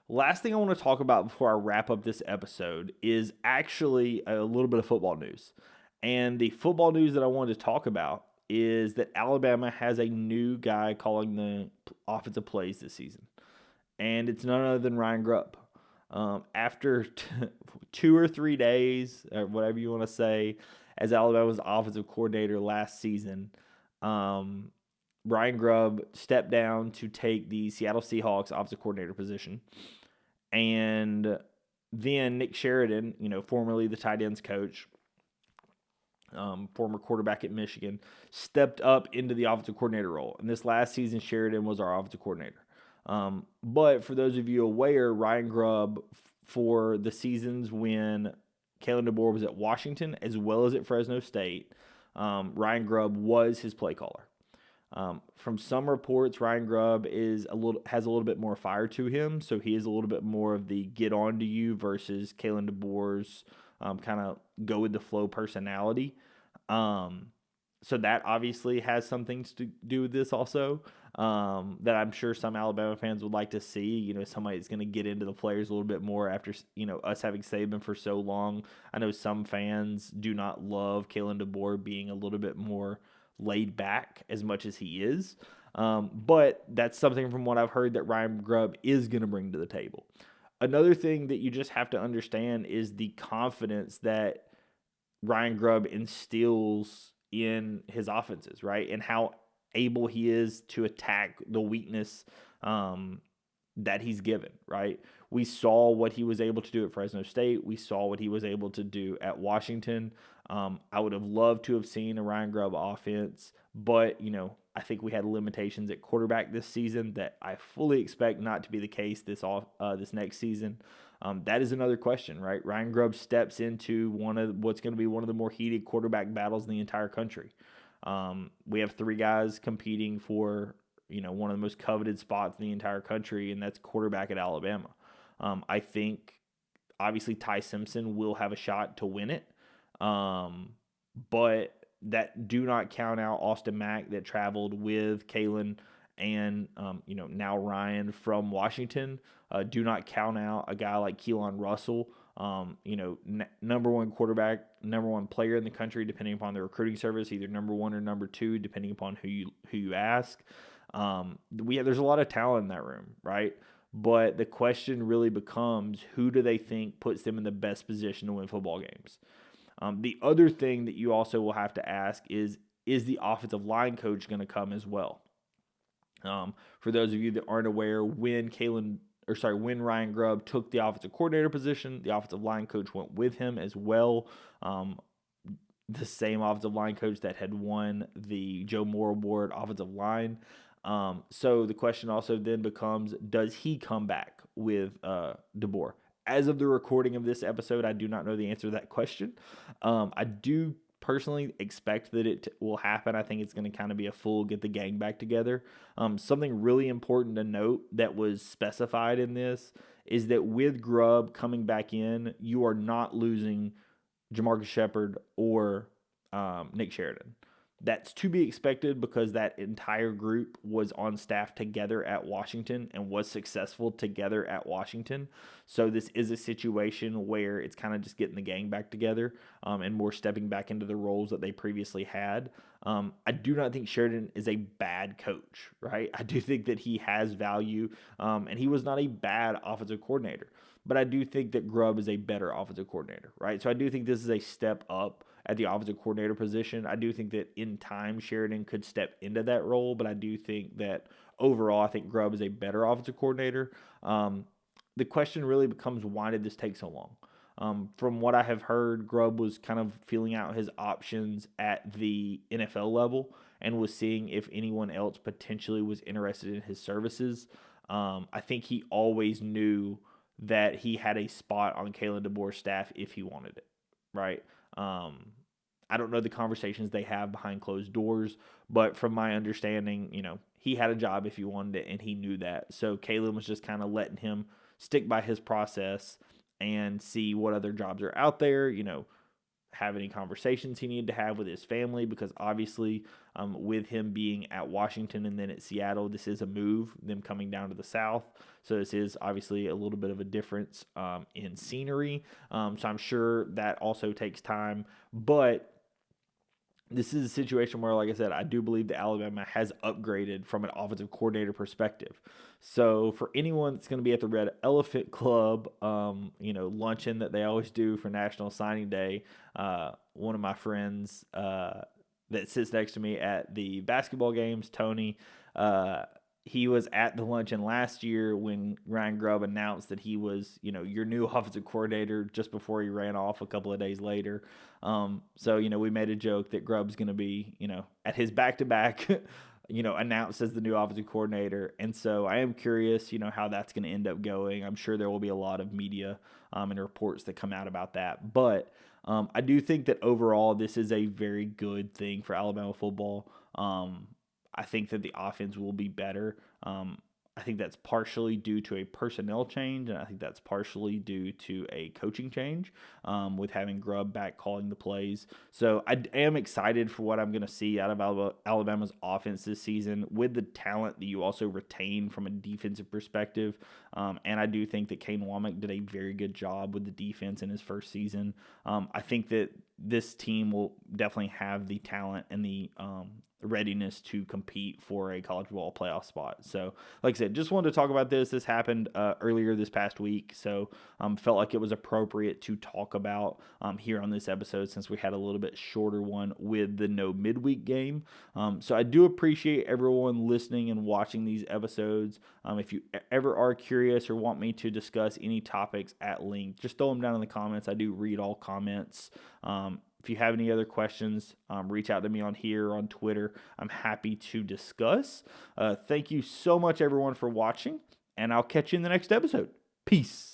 Last thing I want to talk about before I wrap up this episode is actually a little bit of football news. And the football news that I wanted to talk about is that Alabama has a new guy calling the offensive plays this season. And it's none other than Ryan Grubb. After 2 or 3 days, or whatever you want to say, as Alabama's offensive coordinator last season, um, Ryan Grubb stepped down to take the Seattle Seahawks offensive coordinator position. And then Nick Sheridan, formerly the tight ends coach, former quarterback at Michigan, stepped up into the offensive coordinator role. And this last season, Sheridan was our offensive coordinator. But for those of you aware, Ryan Grubb, for the seasons when Kalen DeBoer was at Washington as well as at Fresno State, Ryan Grubb was his play caller. From some reports, Ryan Grubb has a little bit more fire to him, so he is a little bit more of the get on to you versus Kalen DeBoer's kind of go with the flow personality. So that obviously has some things to do with this also. That I'm sure some Alabama fans would like to see. Somebody that's going to get into the players a little bit more after us having Saban for so long. I know some fans do not love Kalen DeBoer being a little bit more laid back as much as he is. But that's something from what I've heard that Ryan Grubb is going to bring to the table. Another thing that you just have to understand is the confidence that Ryan Grubb instills in his offenses, right? And how able he is to attack the weakness that he's given, right? We saw what he was able to do at Fresno State. We saw what he was able to do at Washington. I would have loved to have seen a Ryan Grubb offense, but, I think we had limitations at quarterback this season that I fully expect not to be the case this next season. That is another question, right? Ryan Grubb steps into what's going to be one of the more heated quarterback battles in the entire country. We have 3 guys competing for, one of the most coveted spots in the entire country, and that's quarterback at Alabama. I think, obviously, Ty Simpson will have a shot to win it, but that do not count out Austin Mack that traveled with Kalen and, now Ryan from Washington. Do not count out a guy like Keelan Russell, number one quarterback, number one player in the country, depending upon the recruiting service, either number 1 or number 2, depending upon who you ask. There's a lot of talent in that room, right? But the question really becomes, who do they think puts them in the best position to win football games? The other thing that you also will have to ask is the offensive line coach going to come as well? For those of you that aren't aware, when Ryan Grubb took the offensive coordinator position, the offensive line coach went with him as well. The same offensive line coach that had won the Joe Moore Award offensive line. So the question also then becomes, does he come back with DeBoer? As of the recording of this episode, I do not know the answer to that question. I do personally expect that it will happen. I think it's going to kind of be a full get the gang back together. Something really important to note that was specified in this is that with Grubb coming back in, you are not losing Jamarcus Shepard or Nick Sheridan. That's to be expected because that entire group was on staff together at Washington and was successful together at Washington. So this is a situation where it's kind of just getting the gang back together and more stepping back into the roles that they previously had. I do not think Sheridan is a bad coach, right? I do think that he has value and he was not a bad offensive coordinator. But I do think that Grubb is a better offensive coordinator, right? So I do think this is a step up at the offensive coordinator position. I do think that in time Sheridan could step into that role, but I do think that overall I think Grubb is a better offensive coordinator. The question really becomes, why did this take so long? From what I have heard, Grubb was kind of feeling out his options at the NFL level and was seeing if anyone else potentially was interested in his services. I think he always knew that he had a spot on Kalen DeBoer's staff if he wanted it, right? I don't know the conversations they have behind closed doors, but from my understanding, he had a job if he wanted it, and he knew that. So Kalen was just kind of letting him stick by his process and see what other jobs are out there, have any conversations he needed to have with his family, because obviously with him being at Washington and then at Seattle, this is a move, them coming down to the South. So this is obviously a little bit of a difference in scenery. So I'm sure that also takes time. But this is a situation where, like I said, I do believe that Alabama has upgraded from an offensive coordinator perspective. So for anyone that's going to be at the Red Elephant Club, luncheon that they always do for National Signing Day, one of my friends that sits next to me at the basketball games, Tony, he was at the luncheon last year when Ryan Grubb announced that he was, your new offensive coordinator just before he ran off a couple of days later. So, we made a joke that Grubb's going to be, at his back-to-back, announced as the new offensive coordinator. And so I am curious, how that's going to end up going. I'm sure there will be a lot of media and reports that come out about that. But I do think that overall this is a very good thing for Alabama football. I think that the offense will be better. I think that's partially due to a personnel change, and I think that's partially due to a coaching change with having Grubb back calling the plays. So I am excited for what I'm going to see out of Alabama's offense this season with the talent that you also retain from a defensive perspective. And I do think that Kane Womack did a very good job with the defense in his first season. I think that this team will definitely have the talent and the readiness to compete for a college football playoff spot. So, like I said, just wanted to talk about this. This happened earlier this past week, so felt like it was appropriate to talk about here on this episode since we had a little bit shorter one with the no midweek game. So I do appreciate everyone listening and watching these episodes. If you ever are curious or want me to discuss any topics at length, just throw them down in the comments. I do read all comments. If you have any other questions, reach out to me on here or on Twitter. I'm happy to discuss. Thank you so much, everyone, for watching, and I'll catch you in the next episode. Peace.